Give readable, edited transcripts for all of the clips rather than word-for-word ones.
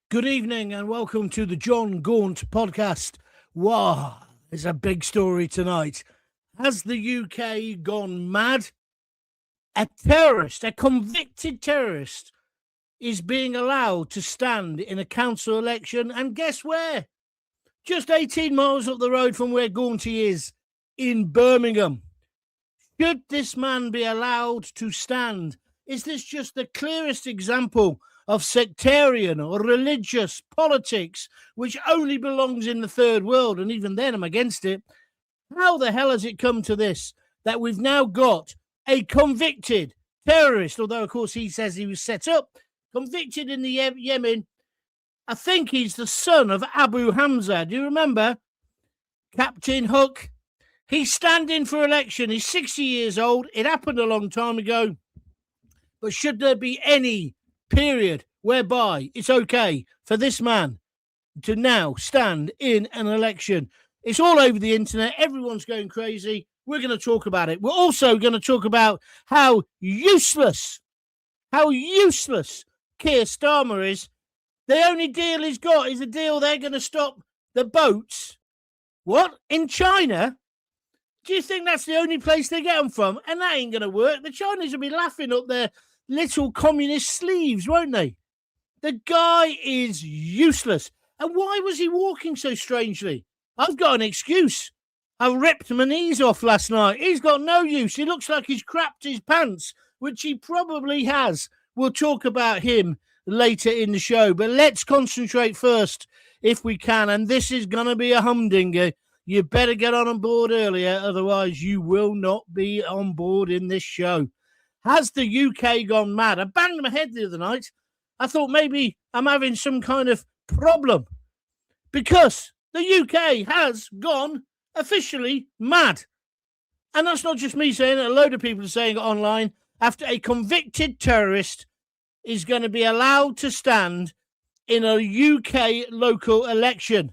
Good evening and welcome to the Gaunt podcast. Wow, there's a big story tonight. Has the UK gone mad? A terrorist, a convicted terrorist, is being allowed to stand in a council election, and guess where? Just 18 miles up the road from where Gaunty is, in Birmingham. Should this man be allowed to stand? Is this just the clearest example of sectarian or religious politics, which only belongs in the third world? And even then, I'm against it. How the hell has it come to this, that we've now got a convicted terrorist, although, of course, he says he was set up, convicted in the Yemen. I think he's the son of Abu Hamza. Do you remember? Captain Hook. He's standing for election. He's 60 years old. It happened a long time ago. But should there be any period whereby it's okay for this man to now stand in an election? It's all over the internet. Everyone's going crazy. We're going to talk about it. We're also going to talk about how useless Keir Starmer is. The only deal he's got is a deal they're going to stop the boats. What? In China? Do you think that's the only place they get them from? And that ain't going to work. The Chinese will be laughing up their little communist sleeves, won't they? The guy is useless. And why was he walking so strangely? I've got an excuse. I ripped my knees off last night. He's got no use. He looks like he's crapped his pants, which he probably has. We'll talk about him later in the show. But let's concentrate first, if we can. And this is going to be a humdinger. You better get on board earlier, otherwise you will not be on board in this show. Has the UK gone mad? I banged my head the other night. I thought maybe I'm having some kind of problem because the UK has gone officially mad. And that's not just me saying it. A load of people are saying it online. After a convicted terrorist is going to be allowed to stand in a UK local election.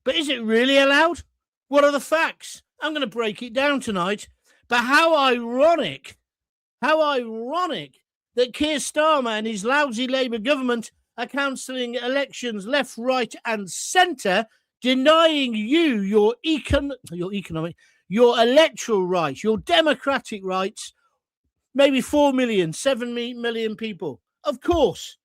But is it really allowed? What are the facts? I'm going to break it down tonight. But how ironic that Keir Starmer and his lousy Labour government are cancelling elections left, right and centre, denying you your electoral rights, your democratic rights, maybe 4 million, 7 million people. Of course,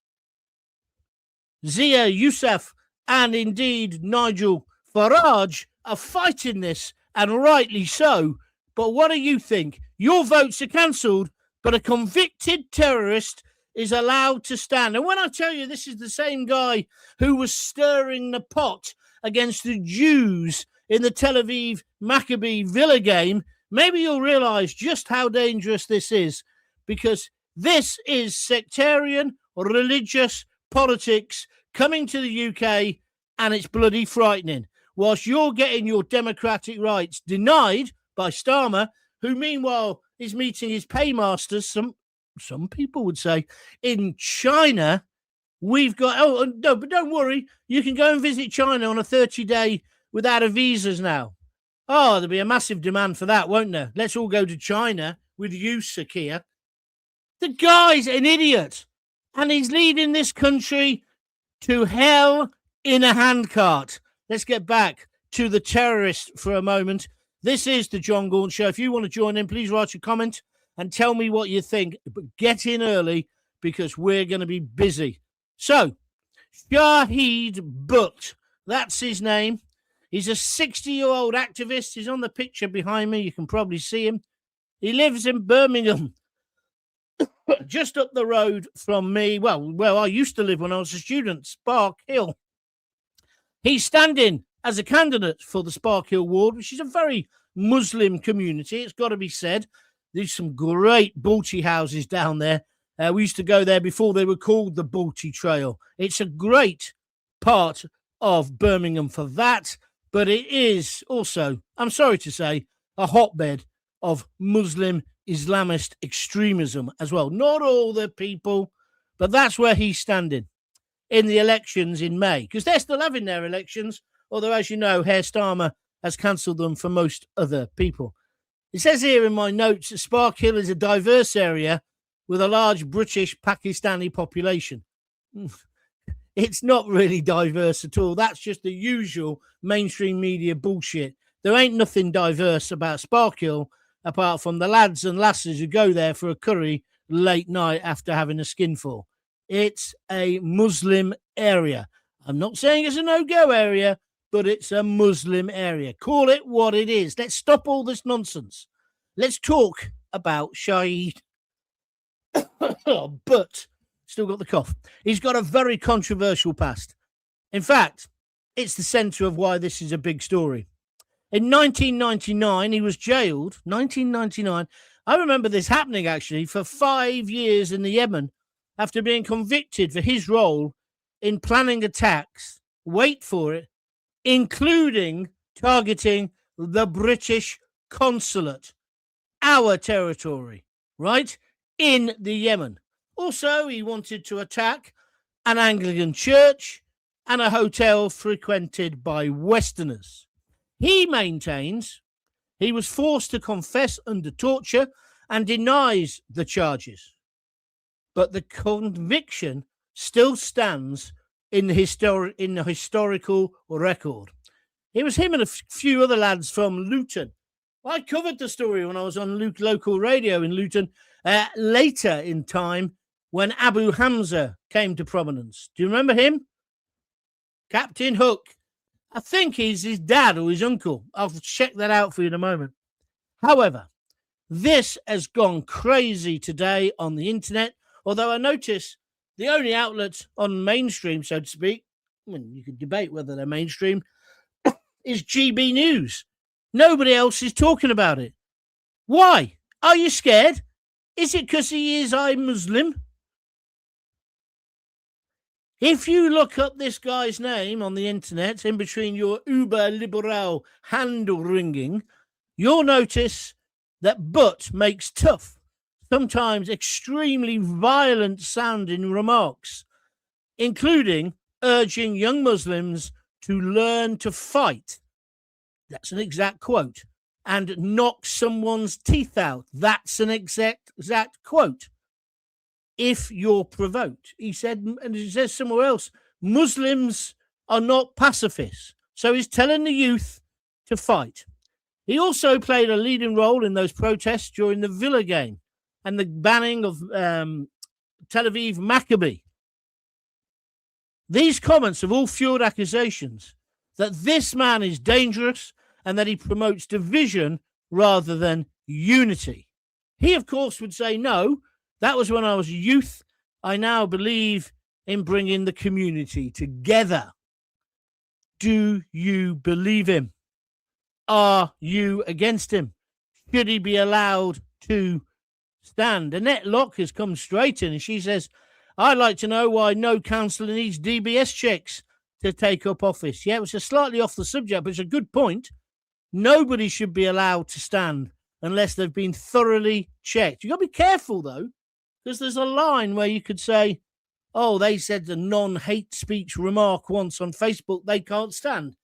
Zia Yousaf and indeed Nigel Farage are fighting this, and rightly so. But what do you think? Your votes are cancelled, but a convicted terrorist is allowed to stand. And when I tell you this is the same guy who was stirring the pot against the Jews in the Tel Aviv Maccabi Villa game, maybe you'll realise just how dangerous this is, because this is sectarian or religious politics coming to the UK, and it's bloody frightening. Whilst you're getting your democratic rights denied by Starmer, who meanwhile is meeting his paymasters, some people would say, in China. We've got, no, but don't worry, you can go and visit China on a 30-day without a visas now. Oh, there'll be a massive demand for that, won't there? Let's all go to China with you, Sakia. The guy's an idiot, and he's leading this country to hell in a handcart. Let's get back to the terrorist for a moment. This is the John Gaunt Show. If you want to join in, please write a comment and tell me what you think. But get in early because we're going to be busy. So, Shahid Butt, that's his name. He's a 60-year-old activist. He's on the picture behind me. You can probably see him. He lives in Birmingham, just up the road from me. Well, where I used to live when I was a student, Sparkhill. He's standing as a candidate for the Sparkhill ward, which is a very Muslim community, it's got to be said. There's some great Balti houses down there. We used to go there before they were called the Balti Trail. It's a great part of Birmingham for that, but it is also, I'm sorry to say, a hotbed of Muslim Islamist extremism as well. Not all the people, but that's where he's standing in the elections in May, because they're still having their elections, although, as you know, Keir Starmer has cancelled them for most other people. It says here in my notes that Sparkhill is a diverse area with a large British Pakistani population. it's not really diverse at all. That's just the usual mainstream media bullshit. There ain't nothing diverse about Sparkhill apart from the lads and lasses who go there for a curry late night after having a skinful. It's a Muslim area. I'm not saying it's a no-go area, but it's a Muslim area. Call it what it is. Let's stop all this nonsense. Let's talk about Shahid Butt. Still got the cough. He's got a very controversial past. In fact, it's the centre of why this is a big story. In 1999, he was jailed. 1999. I remember this happening, actually, for 5 years in the Yemen after being convicted for his role in planning attacks, wait for it, including targeting the British consulate, our territory, right, in the Yemen. Also, he wanted to attack an Anglican church and a hotel frequented by Westerners. He maintains he was forced to confess under torture and denies the charges. But the conviction still stands in the historical record. It was him and a few other lads from Luton. I covered the story when I was on local radio in Luton later in time when Abu Hamza came to prominence. Do you remember him? Captain Hook. I think he's his dad or his uncle. I'll check that out for you in a moment. However, this has gone crazy today on the internet, although I notice the only outlet on mainstream, so to speak, you could debate whether they're mainstream, is GB News. Nobody else is talking about it. Why? Are you scared? Is it because he is a Muslim? If you look up this guy's name on the internet in between your uber liberal handle ringing, you'll notice that Butt makes tough, sometimes extremely violent sounding remarks, including urging young Muslims to learn to fight. That's an exact quote. And knock someone's teeth out. That's an exact quote. If you're provoked. He said, and he says somewhere else, Muslims are not pacifists. So he's telling the youth to fight. He also played a leading role in those protests during the Villa game and the banning of Tel Aviv Maccabi. These comments have all fueled accusations that this man is dangerous and that he promotes division rather than unity. He, of course, would say, no, that was when I was a youth. I now believe in bringing the community together. Do you believe him? Are you against him? Should he be allowed to stand? Annette Locke has come straight in and she says, I'd like to know why no councillor needs DBS checks to take up office. Yeah, it's a slightly off the subject, but it's a good point. Nobody should be allowed to stand unless they've been thoroughly checked. You've got to be careful, though, because there's a line where you could say, oh, they said the non-hate speech remark once on Facebook they can't stand.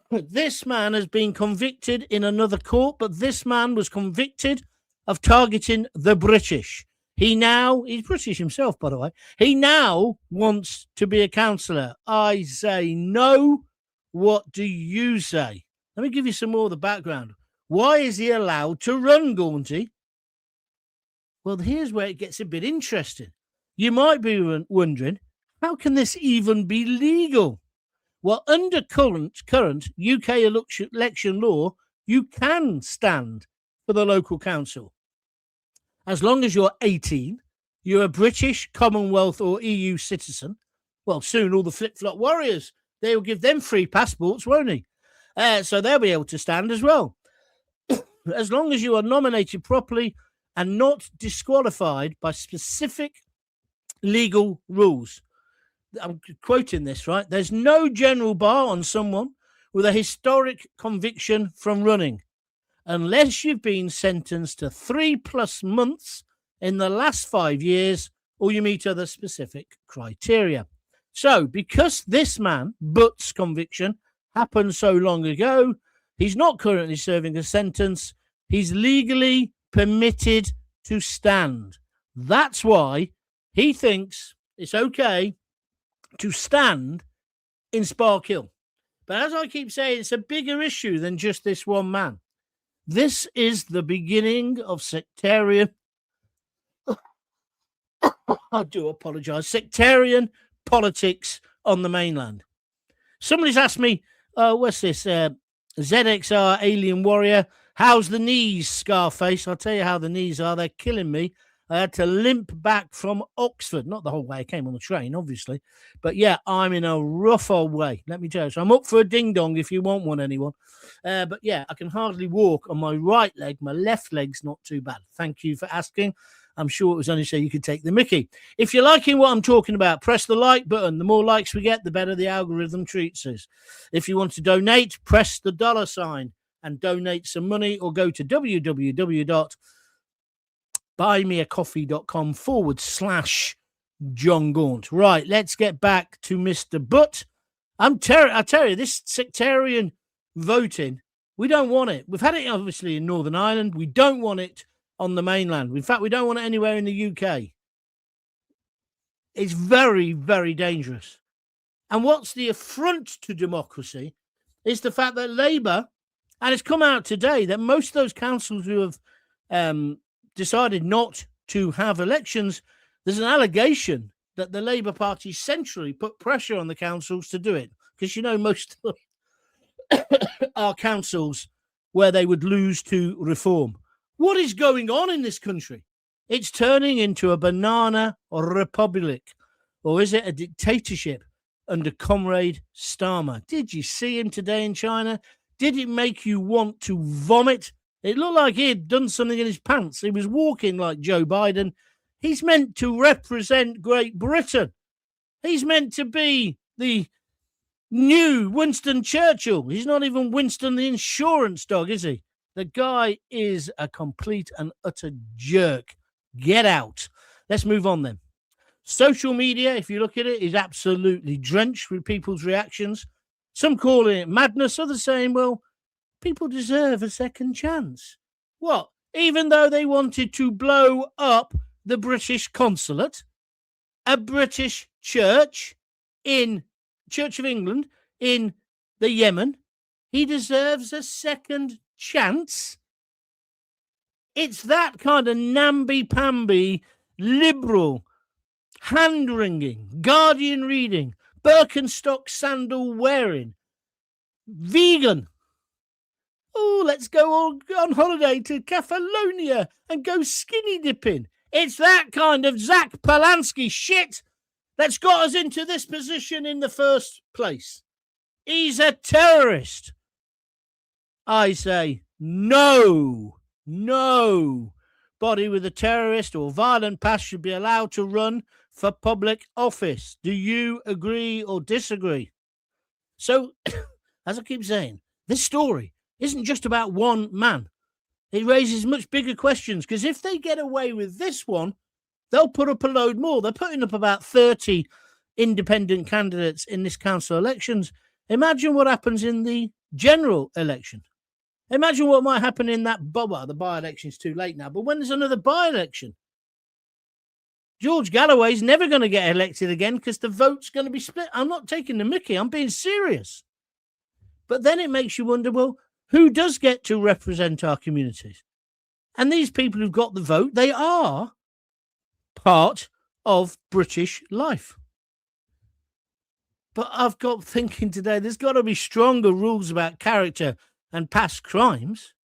This man has been convicted in another court, but this man was convicted of targeting the British. He's British himself, by the way. He now wants to be a councillor. I say no. What do you say? Let me give you some more of the background. Why is he allowed to run, Gaunty? Well, here's where it gets a bit interesting. You might be wondering, how can this even be legal? Well, under current UK election law, you can stand for the local council. As long as you're 18, you're a British, Commonwealth or EU citizen. Well, soon all the flip-flop warriors, they'll give them free passports, won't he? So they'll be able to stand as well. As long as you are nominated properly and not disqualified by specific legal rules. I'm quoting this, right? There's no general bar on someone with a historic conviction from running, unless you've been sentenced to 3+ months in the last 5 years or you meet other specific criteria. So, because this man, Butt's conviction, happened so long ago, he's not currently serving a sentence. He's legally permitted to stand. That's why he thinks it's okay to stand in Sparkhill. But as I keep saying, it's a bigger issue than just this one man. This is the beginning of sectarian, I do apologise, sectarian politics on the mainland. Somebody's asked me, what's this, ZXR Alien Warrior, how's the knees, Scarface? I'll tell you how the knees are, they're killing me. I had to limp back from Oxford, not the whole way, I came on the train, obviously. But yeah, I'm in a rough old way, let me tell you. So I'm up for a ding-dong if you want one, anyone. But yeah, I can hardly walk on my right leg. My left leg's not too bad. Thank you for asking. I'm sure it was only so you could take the mickey. If you're liking what I'm talking about, press the like button. The more likes we get, the better the algorithm treats us. If you want to donate, press the $ and donate some money, or go to www.buymeacoffee.com/John Gaunt. Right, let's get back to Mr. Butt. I tell you, this sectarian voting, we don't want it. We've had it, obviously, in Northern Ireland. We don't want it on the mainland. In fact, we don't want it anywhere in the UK. It's very, very dangerous. And what's the affront to democracy is the fact that Labour, and it's come out today that most of those councils who have decided not to have elections, there's an allegation that the Labour Party centrally put pressure on the councils to do it. Because, you know, most are councils where they would lose to Reform. What is going on in this country? It's turning into a banana republic. Or is it a dictatorship under Comrade Starmer? Did you see him today in China? Did it make you want to vomit? It looked like he had done something in his pants. He was walking like Joe Biden. He's meant to represent Great Britain. He's meant to be the new Winston Churchill. He's not even Winston the insurance dog, is he? The guy is a complete and utter jerk. Get out. Let's move on then. Social media, if you look at it, is absolutely drenched with people's reactions. Some calling it madness, others saying, well, people deserve a second chance. What? Even though they wanted to blow up the British consulate, a British church in Church of England in the Yemen, he deserves a second chance. It's that kind of namby-pamby, liberal, hand-wringing, Guardian reading, Birkenstock sandal wearing, vegan. Oh, let's go on holiday to Catalonia and go skinny dipping. It's that kind of Zach Polanski shit that's got us into this position in the first place. He's a terrorist. I say no. Body with a terrorist or violent past should be allowed to run for public office. Do you agree or disagree? So, as I keep saying, this story isn't just about one man. It raises much bigger questions, because if they get away with this one, they'll put up a load more. They're putting up about 30 independent candidates in this council elections. Imagine what happens in the general election. Imagine what might happen in that the by-election's too late now, but when there's another by-election, George Galloway's never going to get elected again because the vote's going to be split. I'm not taking the mickey. I'm being serious. But then it makes you wonder, well, who does get to represent our communities? And these people who've got the vote, they are part of British life. But I've got thinking today, there's got to be stronger rules about character and past crimes.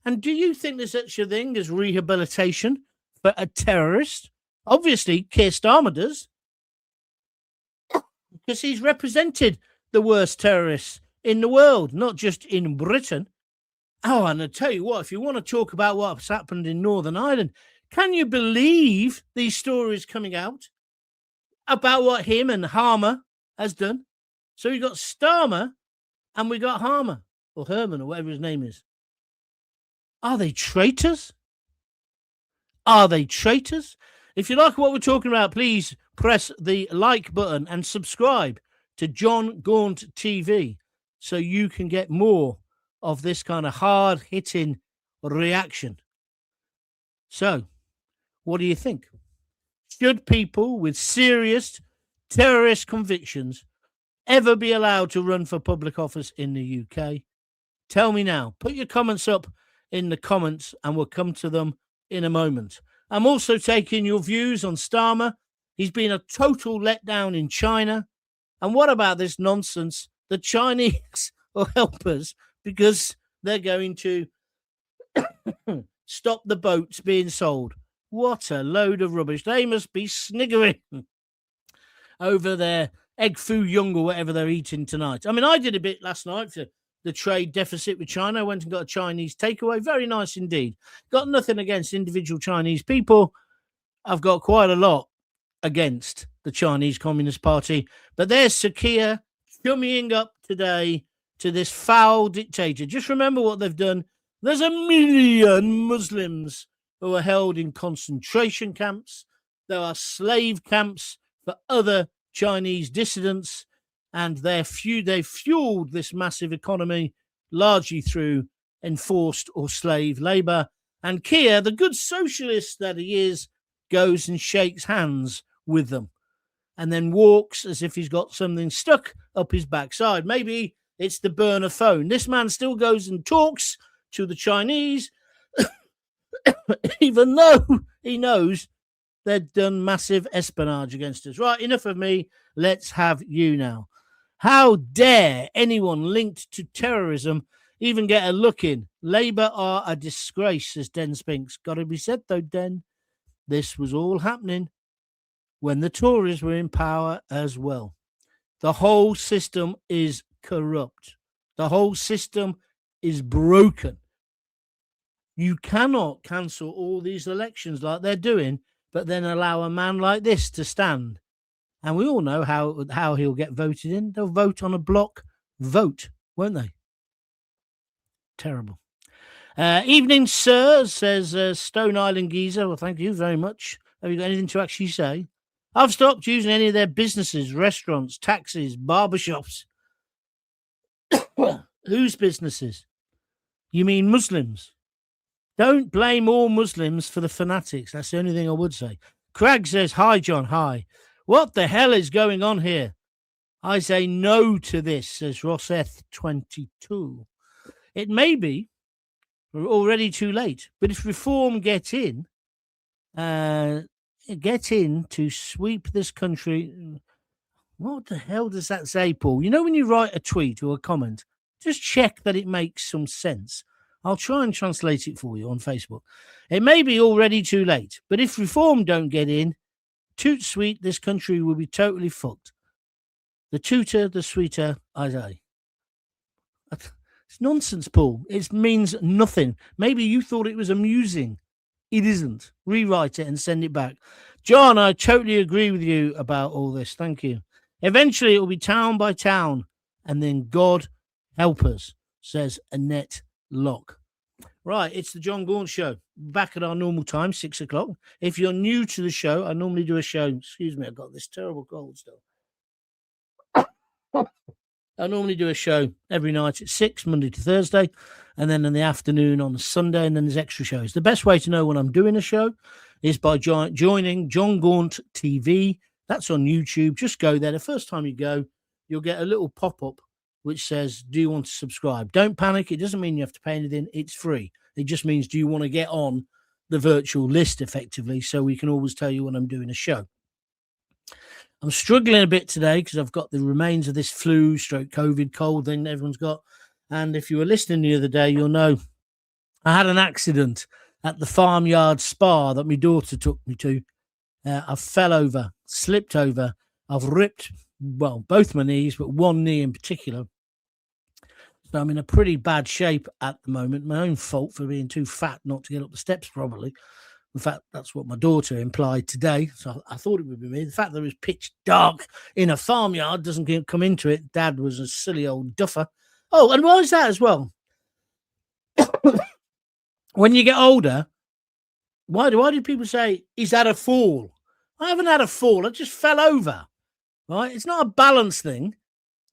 And do you think there's such a thing as rehabilitation for a terrorist? Obviously, Keir Starmer does, because he's represented the worst terrorists in the world, not just in Britain. Oh, and I tell you what, if you want to talk about what's happened in Northern Ireland, can you believe these stories coming out about what him and Harmer has done? So we got Starmer and we got Harmer, or Herman, or whatever his name is. Are they traitors? Are they traitors? If you like what we're talking about, please press the like button and subscribe to John Gaunt TV so you can get more of this kind of hard-hitting reaction. So, what do you think? Should people with serious terrorist convictions ever be allowed to run for public office in the UK? Tell me now. Put your comments up in the comments and we'll come to them in a moment. I'm also taking your views on Starmer. He's been a total letdown in China. And what about this nonsense? The Chinese will help us because they're going to stop the boats being sold. What a load of rubbish. They must be sniggering over their egg foo young or whatever they're eating tonight. I mean, I did a bit last night for the trade deficit with China. I went and got a Chinese takeaway. Very nice indeed. Got nothing against individual Chinese people. I've got quite a lot against the Chinese Communist Party. But there's Sakia chummying up today to this foul dictator. Just remember what they've done. There's 1 million Muslims who are held in concentration camps. There are slave camps for other Chinese dissidents, and they've fueled this massive economy largely through enforced or slave labour. And Keir, the good socialist that he is, goes and shakes hands with them and then walks as if he's got something stuck up his backside. Maybe it's the burner phone. This man still goes and talks to the Chinese, even though he knows they've done massive espionage against us. Right, enough of me. Let's have you now. How dare anyone linked to terrorism even get a look in? Labour are a disgrace, says Den Spinks. Got to be said, though, Den. This was all happening when the Tories were in power as well. The whole system is corrupt. The whole system is broken. You cannot cancel all these elections like they're doing, but then allow a man like this to stand. And we all know how he'll get voted in. They'll vote on a block vote, won't they? Terrible. Evening, sir, says Stone Island Geezer. Well, thank you very much. Have you got anything to actually say? I've stopped using any of their businesses, restaurants, taxis, barbershops. Whose businesses? You mean Muslims? Don't blame all Muslims for the fanatics. That's the only thing I would say. Crag says, hi, John, hi. What the hell is going on here? I say no to this, says Rosseth22. It may be already too late, but if reform get in to sweep this country. What the hell does that say, Paul? You know, when you write a tweet or a comment, just check that it makes some sense. I'll try and translate it for you on Facebook. It may be already too late, but if reform don't get in, toot sweet, this country will be totally fucked. The tutor, the sweeter, I say. It's nonsense, Paul. It means nothing. Maybe you thought it was amusing. It isn't. Rewrite it and send it back. John, I totally agree with you about all this. Thank you. Eventually, it will be town by town, and then God help us, says Annette Locke. Right, it's the John Gaunt Show. Back at our normal time, 6 o'clock. If you're new to the show, I normally do a show. Excuse me, I've got this terrible cold still. I normally do a show every night at 6, Monday to Thursday, and then in the afternoon on Sunday, and then there's extra shows. The best way to know when I'm doing a show is by joining John Gaunt TV. That's on YouTube. Just go there. The first time you go, you'll get a little pop-up which says, do you want to subscribe? Don't panic. It doesn't mean you have to pay anything. It's free. It just means, do you want to get on the virtual list effectively, so we can always tell you when I'm doing a show. I'm struggling a bit today because I've got the remains of this flu stroke COVID cold thing that everyone's got. And if you were listening the other day, you'll know I had an accident at the farmyard spa that my daughter took me to. I fell over, slipped over. I've ripped, well, both my knees, but one knee in particular. So I'm in a pretty bad shape at the moment. My own fault for being too fat not to get up the steps probably. In fact, that's what my daughter implied today. So I thought it would be me. The fact that it was pitch dark in a farmyard doesn't come into it. Dad was a silly old duffer. Oh, and why is that as well? When you get older, why do people say, he's had a fall? I haven't had a fall. I just fell over. Right? It's not a balance thing.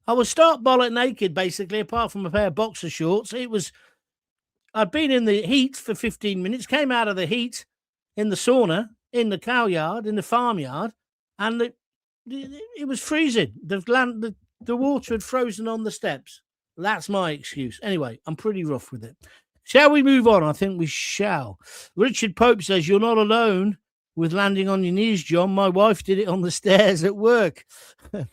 I was stark bollock naked, basically, apart from a pair of boxer shorts. I'd been in the heat for 15 minutes, came out of the heat in the sauna, in the cow yard, in the farmyard, and it was freezing. The water had frozen on the steps. That's my excuse. Anyway, I'm pretty rough with it. Shall we move on? I think we shall. Richard Pope says, you're not alone with landing on your knees, John. My wife did it on the stairs at work.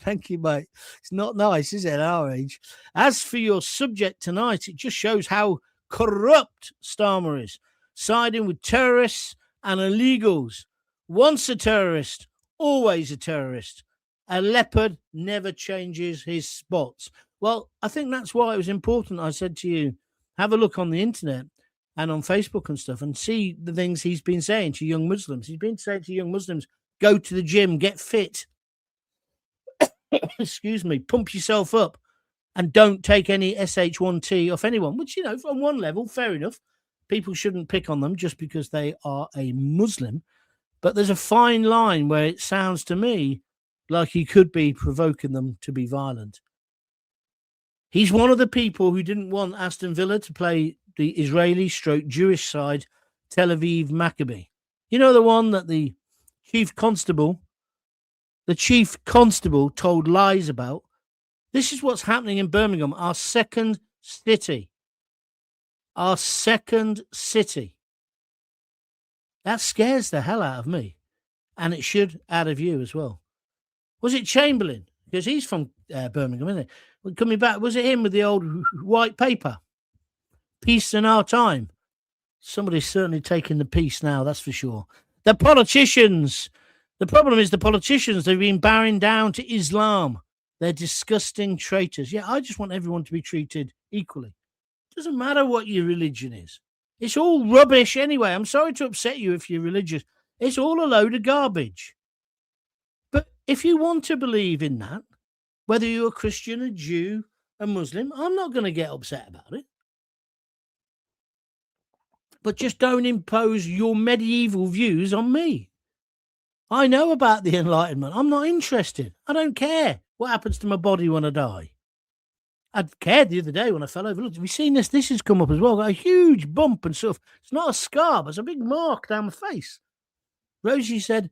Thank you, mate. It's not nice, is it, at our age? As for your subject tonight, it just shows how corrupt Starmer is, siding with terrorists and illegals. Once a terrorist, always a terrorist. A leopard never changes his spots. Well, I think that's why it was important. I said to you, have a look on the internet and on Facebook and stuff and see the things he's been saying to young Muslims. He's been saying to young Muslims, go to the gym, get fit. Excuse me, pump yourself up and don't take any SH1T off anyone, which, you know, on one level, fair enough. People shouldn't pick on them just because they are a Muslim. But there's a fine line where it sounds to me like he could be provoking them to be violent. He's one of the people who didn't want Aston Villa to play the Israeli/Jewish side, Tel Aviv Maccabi. You know, the one that the chief constable told lies about. This is what's happening in Birmingham, our second city. Our second city. That scares the hell out of me. And it should out of you as well. Was it Chamberlain? Because he's from Birmingham, isn't it? Coming back, was it him with the old white paper? Peace in our time. Somebody's certainly taking the peace now, that's for sure. The politicians. The problem is the politicians, they've been bowing down to Islam. They're disgusting traitors. Yeah, I just want everyone to be treated equally. Doesn't matter what your religion is. It's all rubbish anyway. I'm sorry to upset you if you're religious. It's all a load of garbage. But if you want to believe in that, whether you're a Christian, a Jew, a Muslim, I'm not going to get upset about it. But just don't impose your medieval views on me. I know about the Enlightenment. I'm not interested. I don't care what happens to my body when I die. I cared the other day when I fell over. Look, have you seen this? This has come up as well. Got a huge bump and stuff. It's not a scar, but it's a big mark down my face. Rosie said,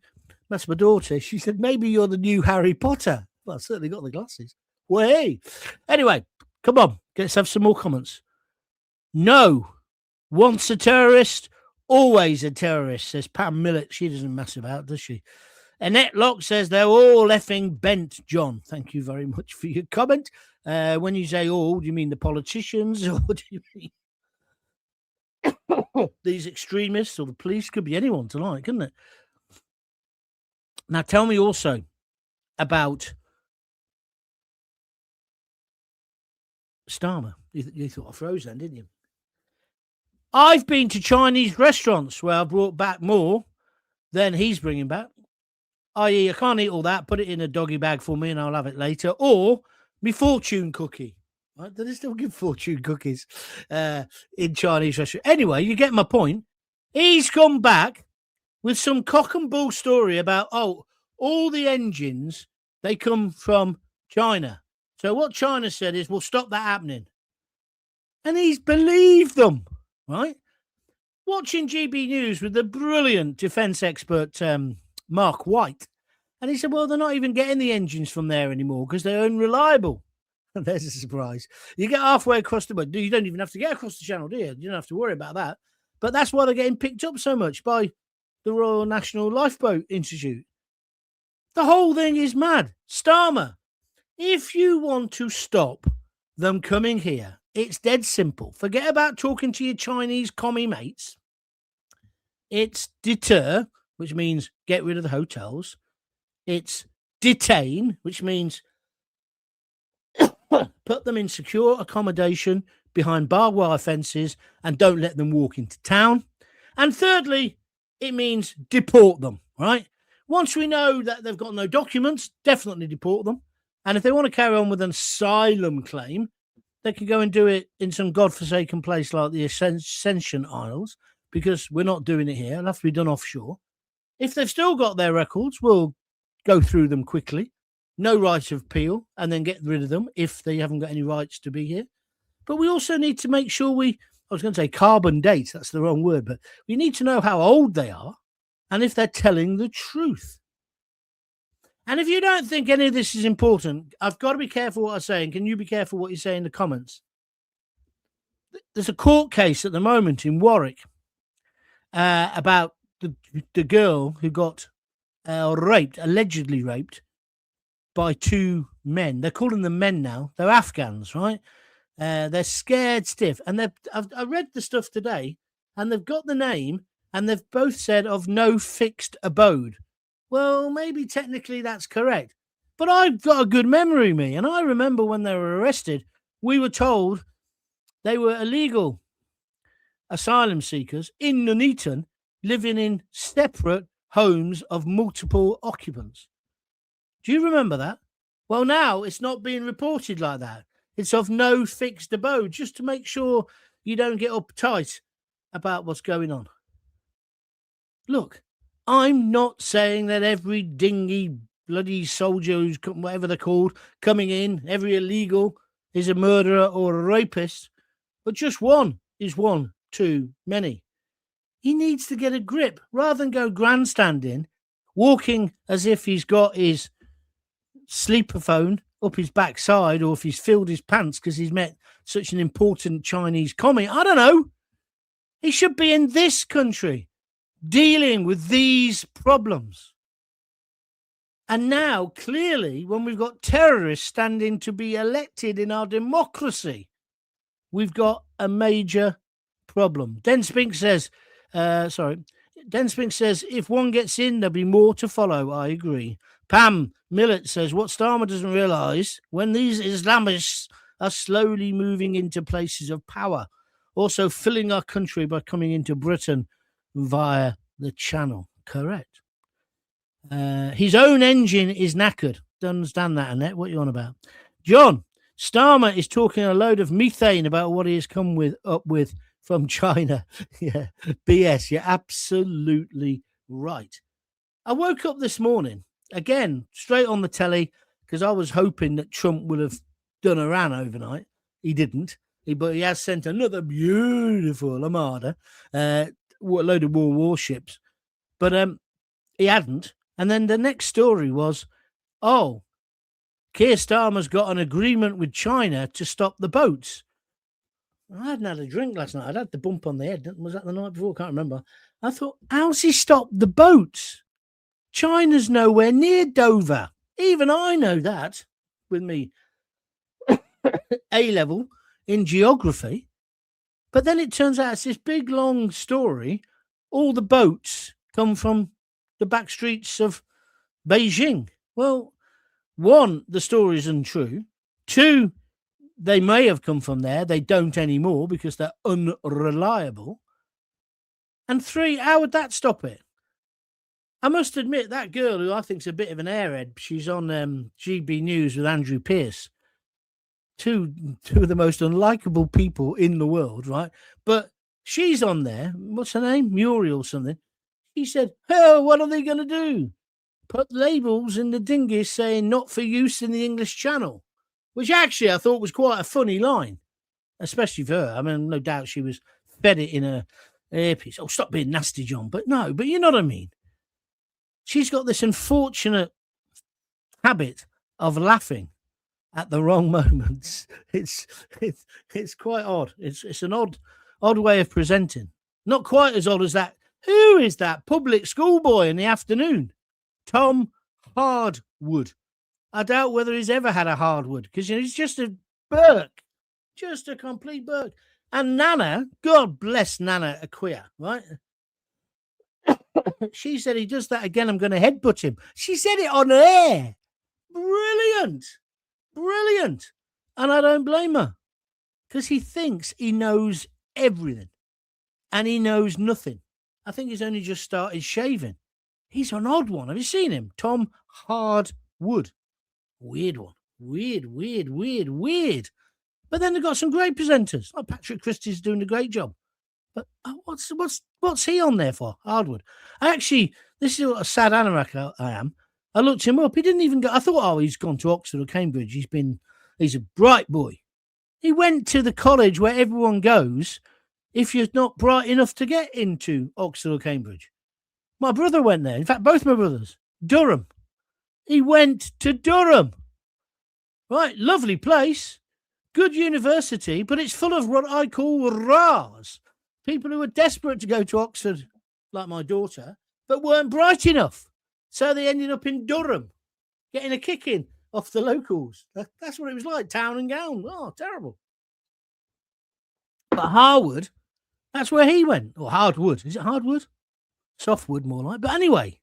that's my daughter. She said, maybe you're the new Harry Potter. Well, I've certainly got the glasses. Well, hey. Anyway, come on. Let's have some more comments. No. Once a terrorist, always a terrorist, says Pam Millett. She doesn't mess about, does she? Annette Locke says they're all effing bent, John. Thank you very much for your comment. When you say all, do you mean the politicians or do you mean these extremists or the police? Could be anyone tonight, couldn't it? Now, tell me also about Starmer. You thought I froze then, didn't you? I've been to Chinese restaurants where I brought back more than he's bringing back. I.e., I can't eat all that. Put it in a doggy bag for me and I'll have it later. Or me fortune cookie. Right? Do they still give fortune cookies in Chinese restaurants? Anyway, you get my point. He's come back with some cock and bull story about, all the engines, they come from China. So what China said is, we'll stop that happening. And he's believed them, right? Watching GB News with the brilliant defence expert, Mark White. And he said, well, they're not even getting the engines from there anymore because they're unreliable. And there's a surprise. You get halfway across the world. You don't even have to get across the channel, do you? You don't have to worry about that. But that's why they're getting picked up so much by the Royal National Lifeboat Institute. The whole thing is mad. Starmer, if you want to stop them coming here, it's dead simple. Forget about talking to your Chinese commie mates. It's deter, which means get rid of the hotels. It's detain, which means put them in secure accommodation behind barbed wire fences and don't let them walk into town. And thirdly, it means deport them, right? Once we know that they've got no documents, definitely deport them. And if they want to carry on with an asylum claim, they can go and do it in some godforsaken place like the Ascension Isles, because we're not doing it here. It'll have to be done offshore. If they've still got their records, we'll go through them quickly. No right of appeal, and then get rid of them if they haven't got any rights to be here. But we also need to make sure I was going to say carbon date, that's the wrong word, but we need to know how old they are and if they're telling the truth. And if you don't think any of this is important, I've got to be careful what I say. And can you be careful what you say in the comments? There's a court case at the moment in Warwick about the girl who got raped, allegedly raped, by two men. They're calling them men now. They're Afghans, right? They're scared stiff. And I read the stuff today, and they've got the name, and they've both said of no fixed abode. Well, maybe technically that's correct. But I've got a good memory, me. And I remember when they were arrested, we were told they were illegal asylum seekers in Nuneaton living in separate homes of multiple occupants. Do you remember that? Well, now it's not being reported like that. It's of no fixed abode, just to make sure you don't get uptight about what's going on. Look, I'm not saying that every dingy bloody soldier who's, whatever they're called, coming in, every illegal is a murderer or a rapist, but just one is one too many. He needs to get a grip rather than go grandstanding, walking as if he's got his sleeper phone up his backside, or if he's filled his pants because he's met such an important Chinese commie. I don't know. He should be in this country dealing with these problems. And now, clearly, when we've got terrorists standing to be elected in our democracy, we've got a major problem. Den Spink says, if one gets in, there'll be more to follow. I agree. Pam Millett says, what Starmer doesn't realise, when these Islamists are slowly moving into places of power, also filling our country by coming into Britain via the channel. Correct. His own engine is knackered. Don't understand that, Annette. What are you on about? John, Starmer is talking a load of methane about what he has come up with from China. Yeah, BS. You're absolutely right. I woke up this morning, again, straight on the telly, because I was hoping that Trump would have done Iran overnight. He didn't. But he has sent another beautiful armada, a load of warships. But he hadn't. And then the next story was, Keir Starmer's got an agreement with China to stop the boats. I hadn't had a drink last night. I'd had the bump on the head. Was that the night before? I can't remember. I thought, how's he stopped the boats? China's nowhere near Dover. Even I know that with me A-level in geography. But then it turns out it's this big, long story. All the boats come from the back streets of Beijing. Well, one, the story is untrue. Two, they may have come from there. They don't anymore because they're unreliable. And three, how would that stop it? I must admit, that girl, who I think is a bit of an airhead, she's on GB News with Andrew Pearce. Two of the most unlikable people in the world, right? But she's on there. What's her name? Muriel something. He said, what are they going to do? Put labels in the dinghies saying not for use in the English Channel, which actually I thought was quite a funny line, especially for her. I mean, no doubt she was fed it in her earpiece. Oh, stop being nasty, John. But you know what I mean. She's got this unfortunate habit of laughing at the wrong moments. It's quite odd. It's an odd way of presenting. Not quite as odd as that. Who is that public school boy in the afternoon? Tom Hardwood. I doubt whether he's ever had a hardwood, because he's just a Burke. Just a complete Burke. And Nana, God bless Nana Acquia, right? She said, he does that again, I'm going to headbutt him. She said it on air. Brilliant. And I don't blame her, because he thinks he knows everything and he knows nothing. I think he's only just started shaving. He's an odd one. Have you seen him? Tom Hardwood. Weird one. Weird. But then they've got some great presenters. Like Patrick Christie's doing a great job. But what's he on there for? Hardwood. This is what a sad anorak I am. I looked him up. He didn't even go. I thought, he's gone to Oxford or Cambridge. He's a bright boy. He went to the college where everyone goes if you're not bright enough to get into Oxford or Cambridge. My brother went there. In fact, both my brothers. Durham. He went to Durham. Right, lovely place, good university, but it's full of what I call rahs. People who are desperate to go to Oxford, like my daughter, but weren't bright enough. So they ended up in Durham, getting a kick-in off the locals. That's what it was like, town and gown. Oh, terrible. But Harwood, that's where he went. Or hardwood. Is it hardwood? Softwood, more like. But anyway,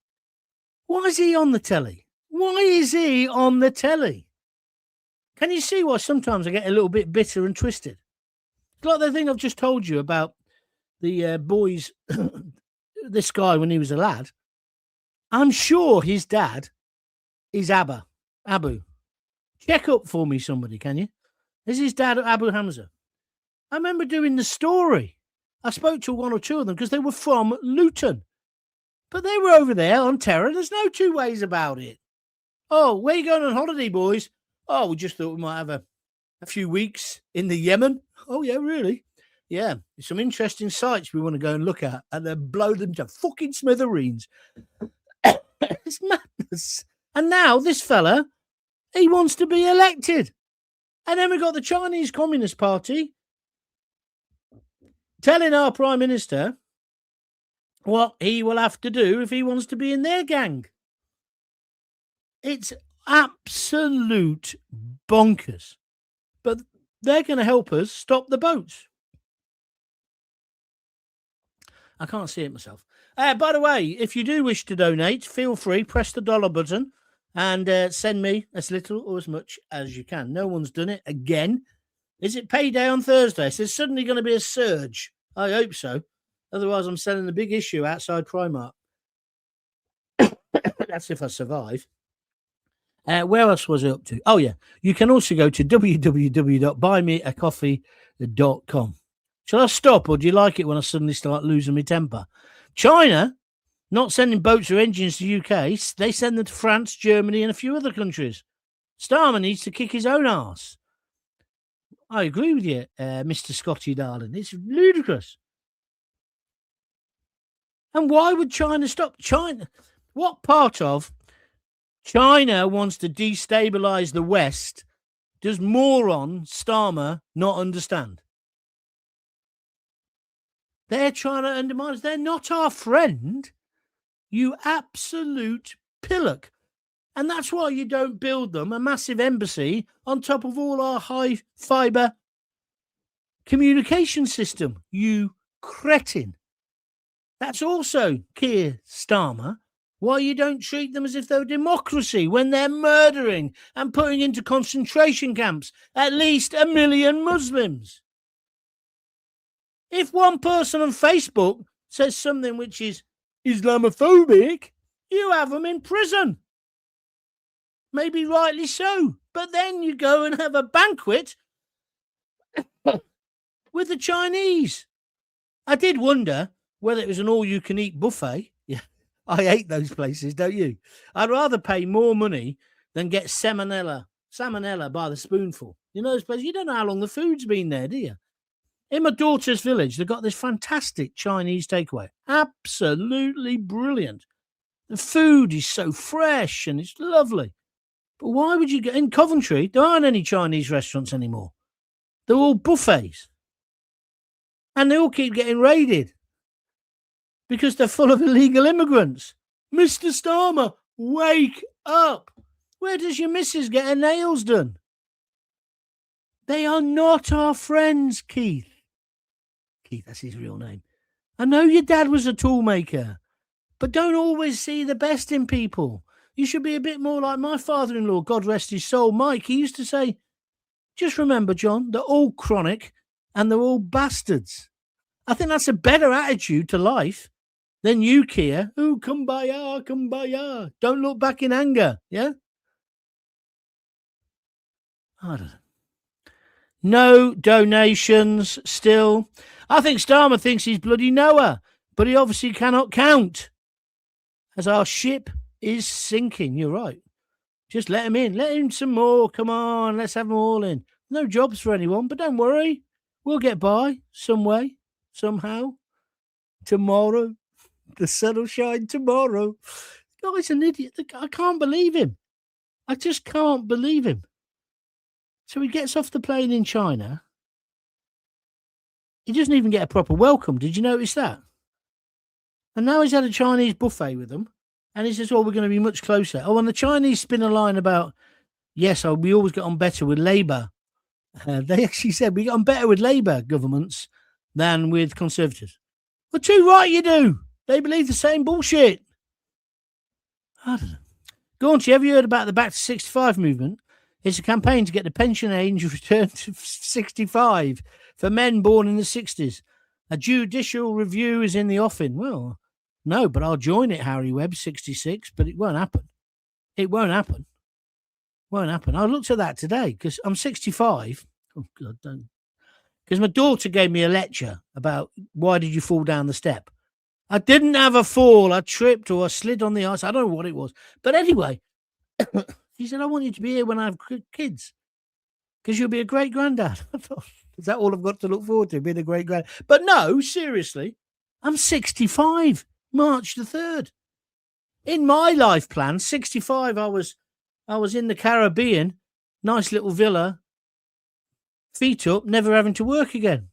why is he on the telly? Why is he on the telly? Can you see why sometimes I get a little bit bitter and twisted? It's like the thing I've just told you about the boys, this guy when he was a lad. I'm sure his dad is Abu. Check up for me, somebody, can you? Is his dad Abu Hamza? I remember doing the story. I spoke to one or two of them because they were from Luton. But they were over there on terror. There's no two ways about it. Oh, where are you going on holiday, boys? Oh, we just thought we might have a few weeks in the Yemen. Oh, yeah, really? Yeah, there's some interesting sites we want to go and look at and then blow them to fucking smithereens. It's madness. And now this fella, he wants to be elected. And then we've got the Chinese Communist Party telling our Prime Minister what he will have to do if he wants to be in their gang. It's absolute bonkers. But they're going to help us stop the boats. I can't see it myself. By the way, if you do wish to donate, feel free, press the dollar button and send me as little or as much as you can. No one's done it again. Is it payday on Thursday? So there's suddenly going to be a surge. I hope so. Otherwise, I'm selling the big issue outside Primark. That's if I survive. Where else was I up to? Oh, yeah. You can also go to www.buymeacoffee.com. Shall I stop, or do you like it when I suddenly start losing my temper? China, not sending boats or engines to UK. They send them to France, Germany, and a few other countries. Starmer needs to kick his own arse. I agree with you, Mr. Scotty, darling. It's ludicrous. And why would China stop? China, what part of China wants to destabilize the West does moron Starmer not understand? They're trying to undermine us. They're not our friend. You absolute pillock. And that's why you don't build them a massive embassy on top of all our high fiber communication system, you cretin. That's also Keir Starmer. Why you don't treat them as if they're a democracy when they're murdering and putting into concentration camps at least 1 million Muslims. If one person on Facebook says something which is Islamophobic, you have them in prison. Maybe rightly so. But then you go and have a banquet with the Chinese. I did wonder whether it was an all-you-can-eat buffet. Yeah, I hate those places, don't you? I'd rather pay more money than get salmonella by the spoonful. You know those places? You don't know how long the food's been there, do you? In my daughter's village, they've got this fantastic Chinese takeaway. Absolutely brilliant. The food is so fresh and it's lovely. But why would you get in Coventry? There aren't any Chinese restaurants anymore. They're all buffets. And they all keep getting raided because they're full of illegal immigrants. Mr. Starmer, wake up. Where does your missus get her nails done? They are not our friends, Keith. Keith, that's his real name. I know your dad was a toolmaker, but don't always see the best in people. You should be a bit more like my father-in-law, God rest his soul, Mike. He used to say, just remember, John, they're all chronic and they're all bastards. I think that's a better attitude to life than you, Keir. Ooh, kumbaya, kumbaya. Don't look back in anger, yeah? I don't know. No donations still. I think Starmer thinks he's bloody Noah, but he obviously cannot count as our ship is sinking. You're right. Just let him in. Let him some more. Come on, let's have them all in. No jobs for anyone, but don't worry. We'll get by some way, somehow. Tomorrow. The sun will shine tomorrow. The guy's an idiot. I can't believe him. I just can't believe him. So he gets off the plane in China. He doesn't even get a proper welcome. Did you notice that? And now he's had a Chinese buffet with them. And he says, we're going to be much closer. Oh, and the Chinese spin a line about, yes, we always get on better with Labour. They actually said we get on better with Labour governments than with Conservatives. Well, too right you do. They believe the same bullshit. I don't know. Gaunt, have you heard about the Back to 65 movement? It's a campaign to get the pension age returned to 65 for men born in the 60s. A judicial review is in the offing. Well, no, but I'll join it, Harry Webb, 66, but it won't happen. It won't happen. Won't happen. I looked at that today because I'm 65. Oh, God, don't. Because my daughter gave me a lecture about why did you fall down the step. I didn't have a fall. I tripped or I slid on the ice. I don't know what it was. But anyway, she said, I want you to be here when I have kids because you'll be a great granddad. I thought, is that all I've got to look forward to, being a great granddad? But no, seriously, I'm 65, March the 3rd. In my life plan, 65, I was in the Caribbean, nice little villa, feet up, never having to work again.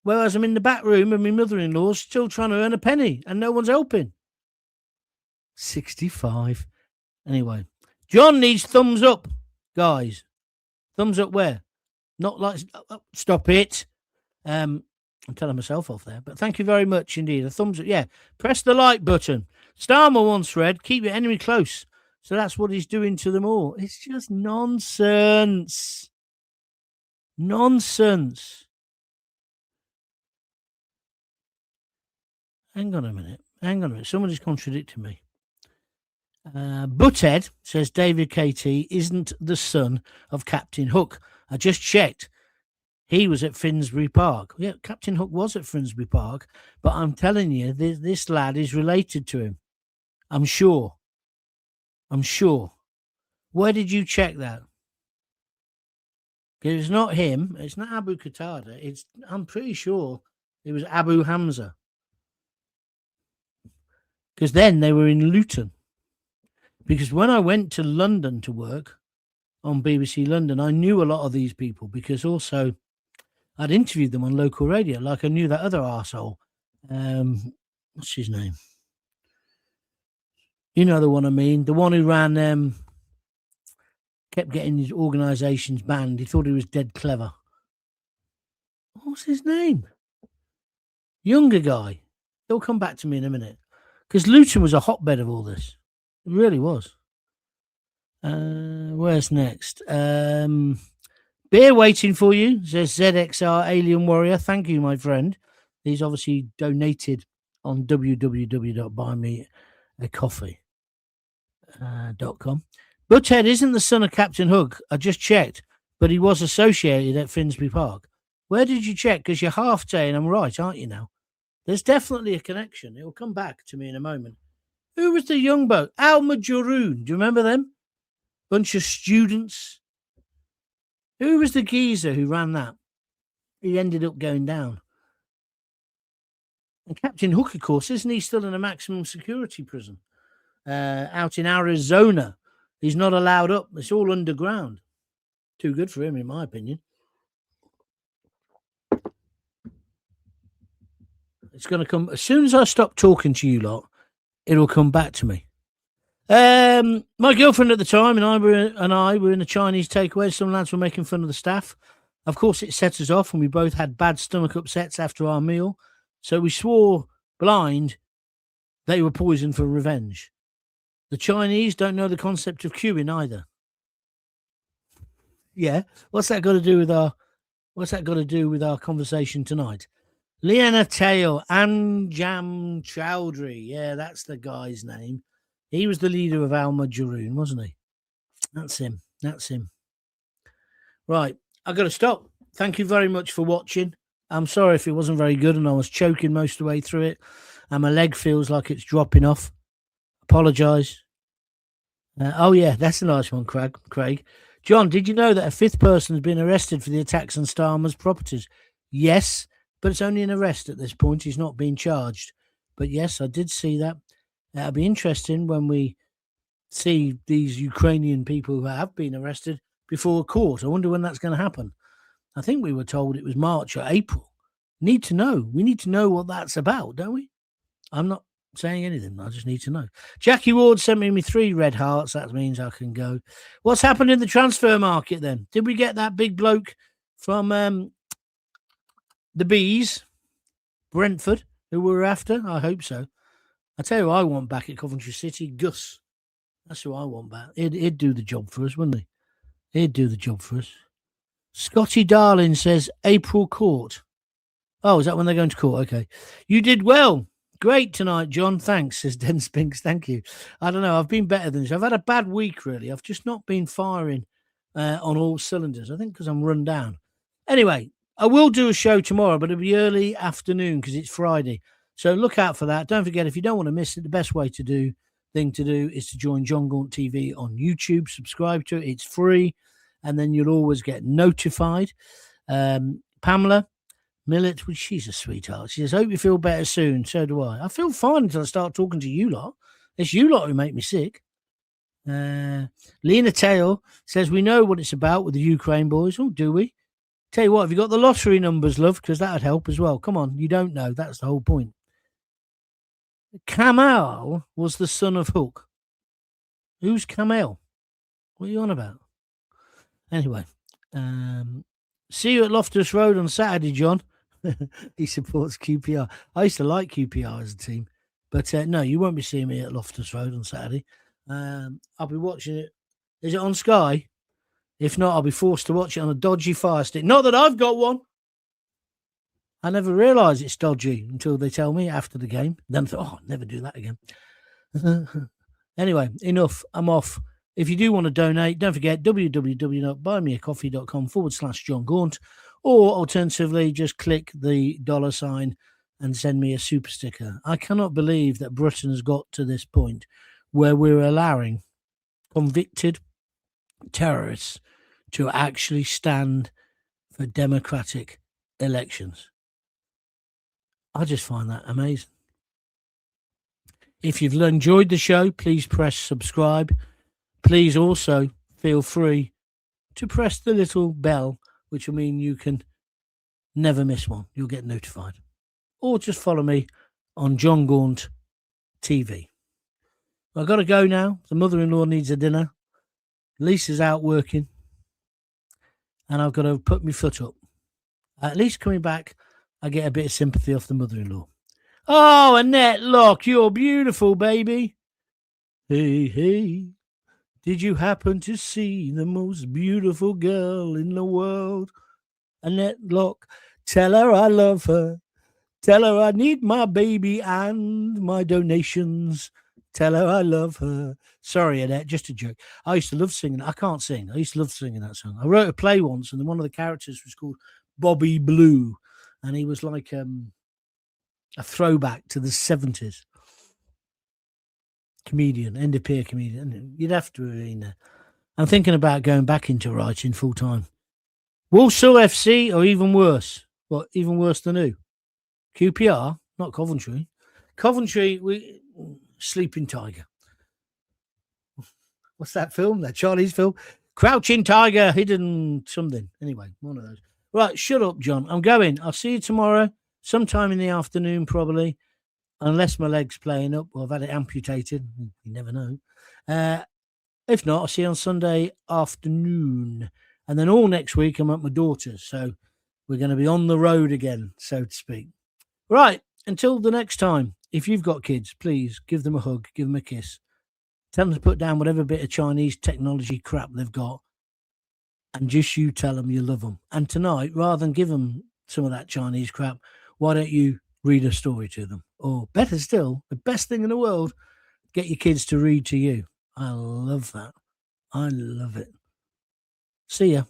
Whereas I'm in the back room and my mother-in-law's still trying to earn a penny and no one's helping. 65. Anyway, John needs thumbs up, guys. Thumbs up where? Not like, stop it. I'm telling myself off there, but thank you very much indeed. A thumbs up. Yeah, press the like button. Starmer once read, keep your enemy close. So that's what he's doing to them all. It's just nonsense. Nonsense. Hang on a minute. Somebody's contradicting me. Butthead says David KT isn't the son of Captain Hook. I just checked. He was at Finsbury Park. Yeah, Captain Hook was at Finsbury Park, but I'm telling you, this lad is related to him. I'm sure. Where did you check that? It's not him. It's not Abu Qatada. I'm pretty sure it was Abu Hamza. Because then they were in Luton. Because when I went to London to work on BBC London, I knew a lot of these people because also I'd interviewed them on local radio, like I knew that other arsehole. What's his name? You know the one I mean. The one who ran, kept getting his organisations banned. He thought he was dead clever. What's his name? Younger guy. He'll come back to me in a minute. Because Luton was a hotbed of all this. It really was. Where's next? Beer waiting for you, says ZXR Alien Warrior. Thank you, my friend. He's obviously donated on www.buymeacoffee.com. Butthead isn't the son of Captain Hook. I just checked, but he was associated at Finsbury Park. Where did you check? Because you're half saying I'm right, aren't you now? There's definitely a connection. It will come back to me in a moment. Who was the young boat? Al Majroon. Do you remember them? Bunch of students. Who was the geezer who ran that? He ended up going down. And Captain Hook, of course, isn't he still in a maximum security prison? Out in Arizona. He's not allowed up. It's all underground. Too good for him, in my opinion. It's going to come as soon as I stop talking to you lot. It'll come back to me. My girlfriend at the time and I were in a Chinese takeaway. Some lads were making fun of the staff. Of course, it set us off, and we both had bad stomach upsets after our meal. So we swore blind they were poisoned for revenge. The Chinese don't know the concept of queuing either. Yeah, what's that got to do with our conversation tonight? Liana Tail, Anjam Chowdhury. Yeah, that's the guy's name. He was the leader of Al Majroon, wasn't he? That's him. Right, I've got to stop. Thank you very much for watching. I'm sorry if it wasn't very good and I was choking most of the way through it and my leg feels like it's dropping off. Apologise. Oh, yeah, that's a nice one, Craig. John, did you know that a fifth person has been arrested for the attacks on Starmer's properties? Yes, but it's only an arrest at this point. He's not being charged. But yes, I did see that. It'll be interesting when we see these Ukrainian people who have been arrested before a court. I wonder when that's going to happen. I think we were told it was March or April. Need to know. We need to know what that's about, don't we? I'm not saying anything. I just need to know. Jackie Ward sent me 3 red hearts. That means I can go. What's happened in the transfer market then? Did we get that big bloke from the Bees, Brentford, who we were after? I hope so. I tell you who I want back at Coventry City, Gus. That's who I want back. He'd do the job for us, wouldn't he? He'd do the job for us. Scotty Darling says April court. Oh, is that when they're going to court? Okay. You did well. Great tonight, John. Thanks, says Den Spinks. Thank you. I don't know. I've been better than this. I've had a bad week, really. I've just not been firing on all cylinders. I think because I'm run down. Anyway, I will do a show tomorrow, but it'll be early afternoon because it's Friday. So look out for that. Don't forget, if you don't want to miss it, the best thing to do is to join John Gaunt TV on YouTube. Subscribe to it. It's free. And then you'll always get notified. Pamela Millet, well, she's a sweetheart. She says, hope you feel better soon. So do I. I feel fine until I start talking to you lot. It's you lot who make me sick. Lena Tail says, we know what it's about with the Ukraine boys. Oh, do we? Tell you what, have you got the lottery numbers, love? Because that would help as well. Come on, you don't know. That's the whole point. Kamal was the son of Hook. Who's Kamel? What are you on about? Anyway, see you at Loftus Road on Saturday, John. He supports QPR. I used to like QPR as a team, but no, you won't be seeing me at Loftus Road on Saturday. I'll be watching it. Is it on Sky? If not, I'll be forced to watch it on a dodgy Fire Stick. Not that I've got one. I never realise it's dodgy until they tell me after the game. Then I thought, I'll never do that again. Anyway, enough. I'm off. If you do want to donate, don't forget www.buymeacoffee.com/John Gaunt, or alternatively, just click the $sign and send me a super sticker. I cannot believe that Britain has got to this point where we're allowing convicted terrorists to actually stand for democratic elections. I just find that amazing. If you've enjoyed the show, please press subscribe. Please also feel free to press the little bell, which will mean you can never miss one. You'll get notified. Or just follow me on John Gaunt TV. I've got to go now. The mother-in-law needs a dinner. Lisa's out working. And I've got to put my foot up. At least coming back, I get a bit of sympathy off the mother-in-law. Oh, Annette Locke, you're beautiful, baby. Hey, hey. Did you happen to see the most beautiful girl in the world? Annette Locke, tell her I love her. Tell her I need my baby and my donations. Tell her I love her. Sorry, Annette, just a joke. I used to love singing. I can't sing. I used to love singing that song. I wrote a play once, and one of the characters was called Bobby Blue, and he was like a throwback to the 70s. Comedian, end of peer comedian. You'd have to be in there. I'm thinking about going back into writing full time. Walsall FC, or even worse. What, even worse than who? QPR, not Coventry. Coventry, Sleeping Tiger. What's that film? That Charlie's film? Crouching Tiger, Hidden something. Anyway, one of those. Right, shut up, John. I'm going. I'll see you tomorrow, sometime in the afternoon, probably. Unless my leg's playing up, or I've had it amputated. You never know. If not, I'll see you on Sunday afternoon. And then all next week, I'm at my daughter's. So we're going to be on the road again, so to speak. Right, until the next time, if you've got kids, please give them a hug, give them a kiss. Tell them to put down whatever bit of Chinese technology crap they've got. And just you tell them you love them. And tonight, rather than give them some of that Chinese crap, why don't you read a story to them? Or better still, the best thing in the world, get your kids to read to you. I love that. I love it. See ya.